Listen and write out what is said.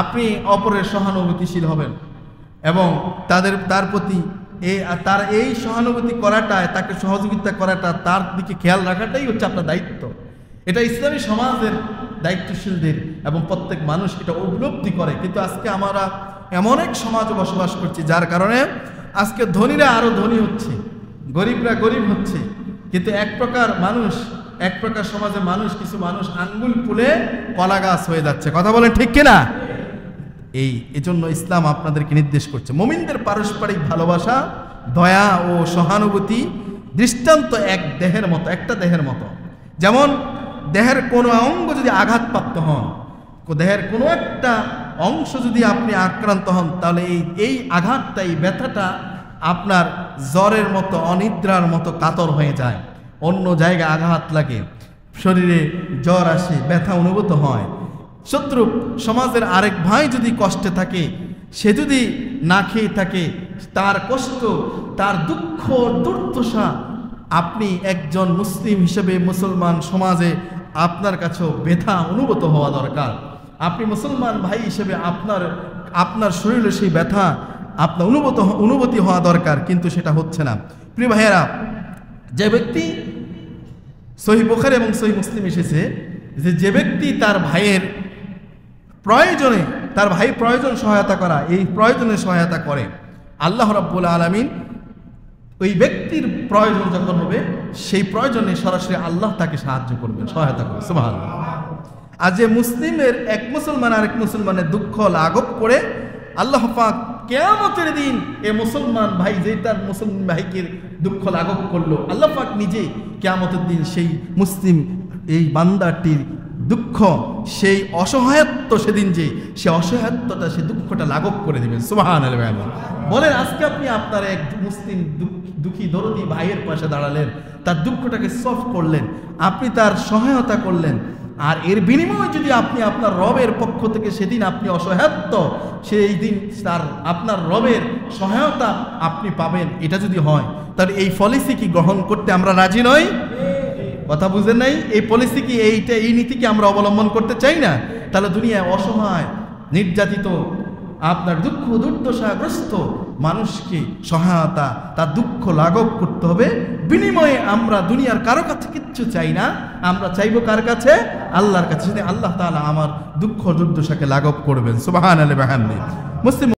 আপনি অপরের সহানুভূতিশীল হবেন এবং তার প্রতি তার এই সহানুভূতি করাটা, তাকে সহযোগিতা করাটা, তার দিকে খেয়াল রাখাটাই হচ্ছে আপনার দায়িত্ব। এটা ইসলামী সমাজের দায়িত্বশীলদের এবং প্রত্যেক মানুষ এটা উপলব্ধি করে। কিন্তু আজকে আমরা এমন এক সমাজে বসবাস করছি যার কারণে আজকে ধনীরা আরো ধনী হচ্ছে, গরিবরা গরিব হচ্ছে। কিন্তু এক প্রকার সমাজে কিছু মানুষ আঙ্গুল ফুলে কলা গাছ হয়ে যাচ্ছে। কথা বলেন ঠিক কিনা? এজন্য ইসলাম আপনাদেরকে নির্দেশ করছে মুমিনদের পারস্পরিক ভালোবাসা, দয়া ও সহানুভূতি দৃষ্টান্ত একটা দেহের মতো। যেমন দেহের কোনো অঙ্গ যদি আঘাতপ্রাপ্ত হন, দেহের কোনো একটা অংশ যদি আপনি আক্রান্ত হন, তাহলে এই আঘাতটা, এই ব্যথাটা আপনার জ্বরের মতো, অনিদ্রার মতো কাতর হয়ে যায়। অন্য জায়গায় আঘাত লাগে, শরীরে জ্বর আসে, ব্যথা অনুভূত হয়। শত্রু সমাজের আরেক ভাই যদি কষ্টে থাকে, সে যদি না খেয়ে থাকে, তার কষ্ট, তার দুঃখ, দুর্দশা আপনি একজন মুসলিম হিসেবে মুসলমান সমাজে আপনার কাছেও ব্যথা অনুভূত হওয়া দরকার। আপনি মুসলমান ভাই হিসেবে আপনার শরীরে সেই ব্যথা আপনার অনুভূতি হওয়া দরকার, কিন্তু সেটা হচ্ছে না। প্রিয় ভাইয়েরা, যে ব্যক্তি সহিহ বুখারী এবং সহিহ মুসলিম এসেছে যে ব্যক্তি তার ভাইয়ের প্রয়োজনে, তার ভাই প্রয়োজন সহায়তা করা, এই প্রয়োজনে সহায়তা করে, আল্লাহ রাব্বুল আলামিন ওই ব্যক্তির প্রয়োজন যখন হবে সেই প্রয়োজনে সরাসরি আল্লাহ তাকে সাহায্য করবেন, সহায়তা করবেন। সুবহানাল্লাহ। আর যে মুসলিমের এক মুসলমান আরেক মুসলমানের দুঃখ লাঘব করে, আল্লাহ পাক কিয়ামতের দিন এ মুসলমান ভাই যে তার মুসলমান ভাইকে দুঃখ লাঘব করলো, আল্লাহ পাক নিজে কিয়ামতের দিন সেই মুসলিম এই বান্দাটির দুঃখ, সেই অসহায়ত্ব, সেদিন যে সে অসহায়ত্বটা, সে দুঃখটা লাঘব করে দিবেন। সুবহানাল্লাহ। বলেন, আজকে আপনি আপনার এক মুসলিম দুঃখী দরদি ভাইয়ের পাশে দাঁড়ালেন, তার দুঃখটাকে সলভ করলেন, আপনি তার সহায়তা করলেন, আর এর বিনিময়ে যদি আপনি আপনার রবের পক্ষ থেকে সেদিন আপনি অসহায়ত্ব, সেই দিন আপনার রবের সহায়তা আপনি পাবেন, এটা যদি হয়, তাহলে এই পলিসি কি গ্রহণ করতে আমরা রাজি নই? কথা বুঝেন নাই? এই পলিসি কি, এই নীতি কি আমরা অবলম্বন করতে চাই না? তাহলে দুনিয়ায় অসহায়, নির্যাতিত, আপনার দুঃখ দুর্দশাগ্রস্ত মানুষকে সহায়তা, তার দুঃখ লাঘব করতে হবে। বিনিময়ে আমরা দুনিয়ার কারো কাছে কিচ্ছু চাই না, আমরা চাইবো কার কাছে? আল্লাহর কাছে। আল্লাহ তাআলা আমার দুঃখ দুর্দশাকে লাঘব করবেন। সুবহানাল্লাহ। মুসলিম